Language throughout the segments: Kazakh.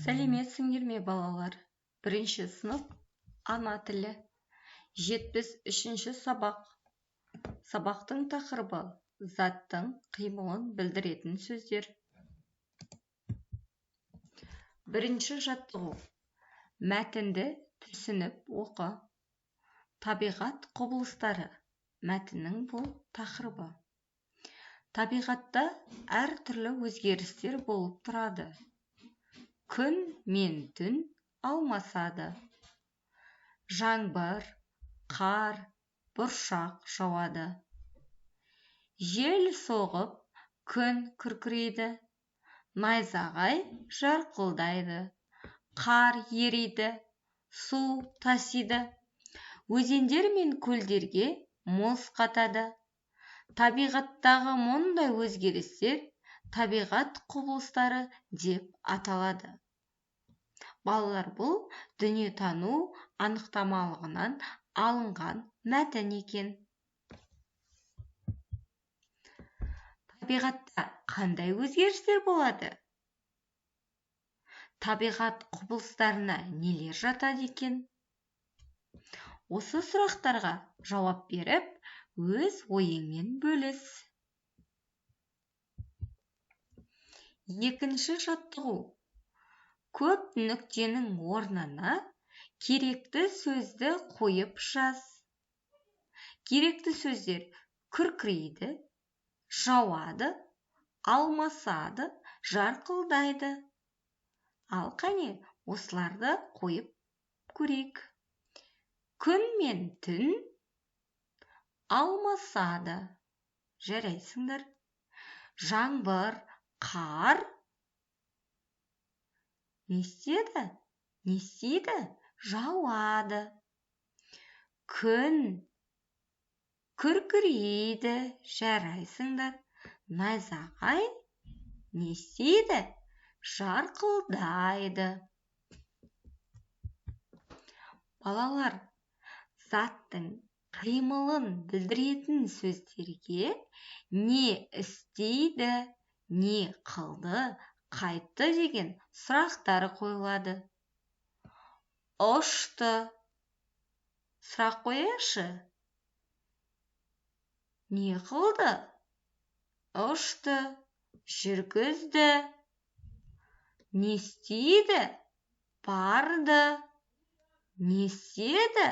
Сәлеметсіңдер ме, балалар? Бірінші сынып ана тілі. 73-ші сабақ. Сабақтың тақырыбы заттың қимылын білдіретін сөздер. Бірінші жаттығу. Мәтінді түсініп оқы. Табиғат құбылыстары. Мәтіннің бұл тақырыбы. Табиғатта әртүрлі өзгерістер болып тұрады. Күн мен түн алмасады. Жаңбыр, қар, бұршақ жауады. Жел соғып, күн күркірейді. Найзағай жарқылдайды. Қар ериді, су тасиды. Өзендер мен көлдерге мұз қатады. Табиғаттағы мұндай өзгерістер табиғат құбылыстары деп аталады. Балалар, бұл дүниетану анықтамалығынан алынған мәтін екен. Табиғатта қандай өзгерістер болады? Табиғат құбылыстарына нелер жатады екен? Осы сұрақтарға жауап беріп, өз ойыңмен бөліс. Екінші жаттығу. Көп нүктенің орнына керекті сөзді қойып жаз. Керекті сөздер күркірейді, жауады, алмасады, жарқылдайды. Ал қане, осыларды қойып көрейік. Күн мен түн алмасады. Жарайсыңдар. Жаңбыр, қар не істейді? Жауады. Күн күркірейді. Жарайсыңдар. Найзағай не істейді? Жарқылдайды. Балалар, заттың қимылын білдіретін сөздерге не істейді, не қылды, қайтты деген сұрақтар қойылады. Ұшты. Сұрақ қояшы. Не қылды? Ұшты. Жүргізді. Не істейді? Барды. Не істеді?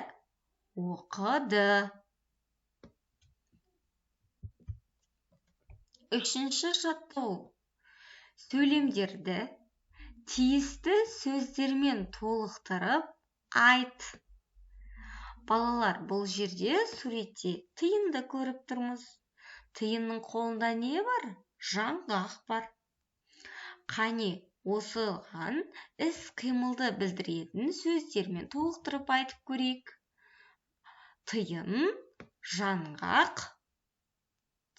Оқыды. Үшінші жаттығу. Сөйлемдерді тиісті сөздермен толықтырып айт. Балалар, бұл жерде суретте тиынды көріп тұрмыз. Тиынның қолында не бар? Жаңғақ бар. Қане, осыған іс-қимылды білдіретін сөздермен толықтырып айтып көрейік. Тиын, жаңғақ,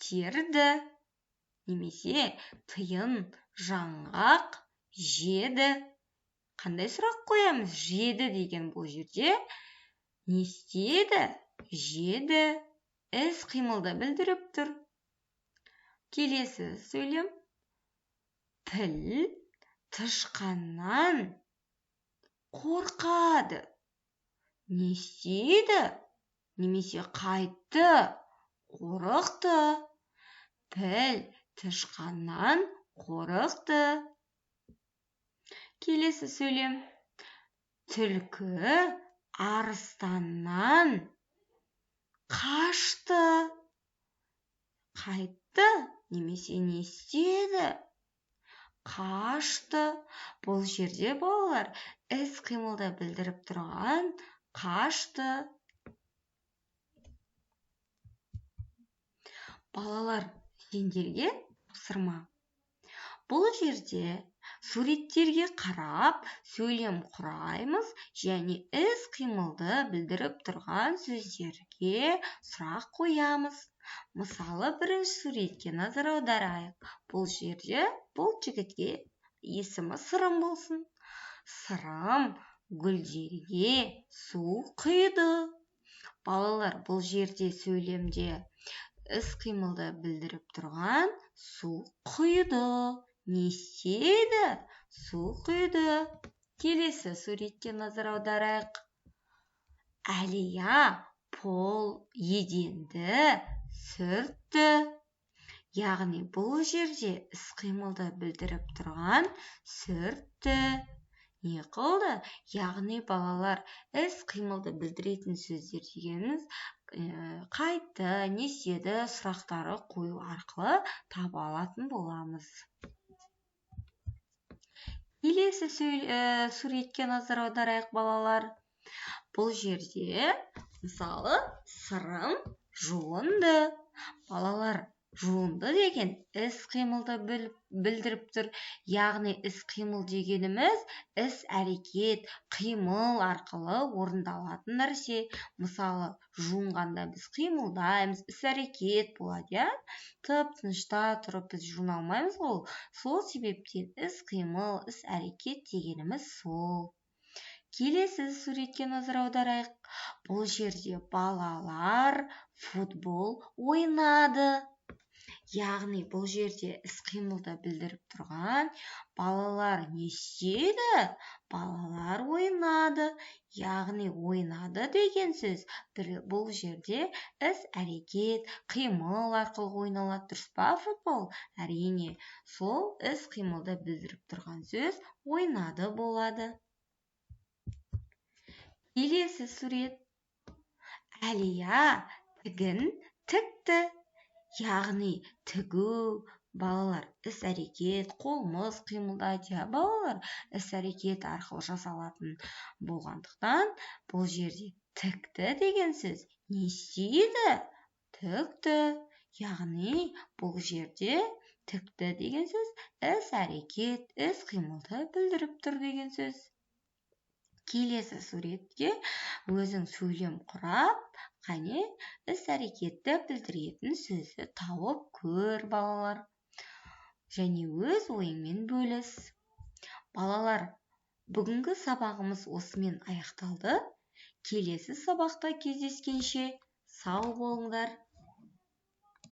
терді. Немесе тиын, жаңғақ, жеді. Қандай сұрақ қоямыз? Жеді деген бұл жерде не істеді? Жеді. Іс-қимылды білдіріп тұр. Келесі сөйлем. Піл тышқаннан қорқады. Не істейді? Немесе қайтты? Қорықты. Піл тышқаннан қорықты. Келесі сөйлем. Түлкі арыстаннан қашты. Қайтты? Немесе не істеді? Қашты. Бұл жерде балалар іс-қимылды білдіріп тұрған қашты. Балалар, сендерге тапсырма. Бұл жерде суреттерге қарап сөйлем құраймыз және іс-қимылды білдіріп тұрған сөздерге сұрақ қоямыз. Мысалы, бірінші суретке назар аударайық. Бұл жерде бұл жігітке есімі Сырым болсын. Сырым гүлдерге су құйды. Балалар, бұл жерде сөйлемде іс-қимылды білдіріп тұрған су құйды. Не істеді? су құйды. Келесі суретке назар аударайық. Әлия еденді сүртті. Яғни бұл жерде іс-қимылды білдіріп тұрған сүртті. Не қылды? Яғни балалар іс-қимылды білдіретін сөздер дегеніміз қайтты, не істеді сұрақтары қою арқылы таба алатын боламыз. Келесі суретке назар аударайық балалар. Бұл жерде мысалы сырым жуынды. Балалар, жуынды деген іс-қимылды білдіріп тұр. Яғни іс-қимыл дегеніміз іс-әрекет, қимыл арқылы орындалатын нәрсе. Мысалы, жуынғанда біз қимылдаймыз, іс-әрекет болады, тып-тынышта тұрып біз жуына алмаймыз ғой. Сол себептен іс-қимыл, іс-әрекет дегеніміз сол. Келесі суретке назар аударайық. Бұл жерде балалар футбол ойнады. Яғни бұл жерде іс-қимылды білдіріп тұрған балалар не істеді? Балалар ойнады. Яғни ойнады деген сөз бұл жерде іс-әрекет, қимыл арқылы ойналады, дұрыс па футбол? Әрине, сол іс-қимылды білдіріп тұрған сөз ойнады болады. Келесі сурет. Әлия тігін тікті. Яғни тігу, балалар, іс-әрекет, қолымыз қимылдайды, балалар, іс-әрекет арқылы жасалатын болғандықтан, бұл жерде тікті деген сөз не істейді? Тікті. Яғни бұл жерде тікті деген сөз іс-әрекет, іс-қимылды білдіріп тұр деген сөз. Келесі суретке өзің сөйлем құрап, қане іс-әрекетті білдіретін сөзді тауып көр балалар. Және өз ойыңмен бөліс. Балалар, бүгінгі сабағымыз осымен аяқталды. Келесі сабақта кездескенше сау болыңдар.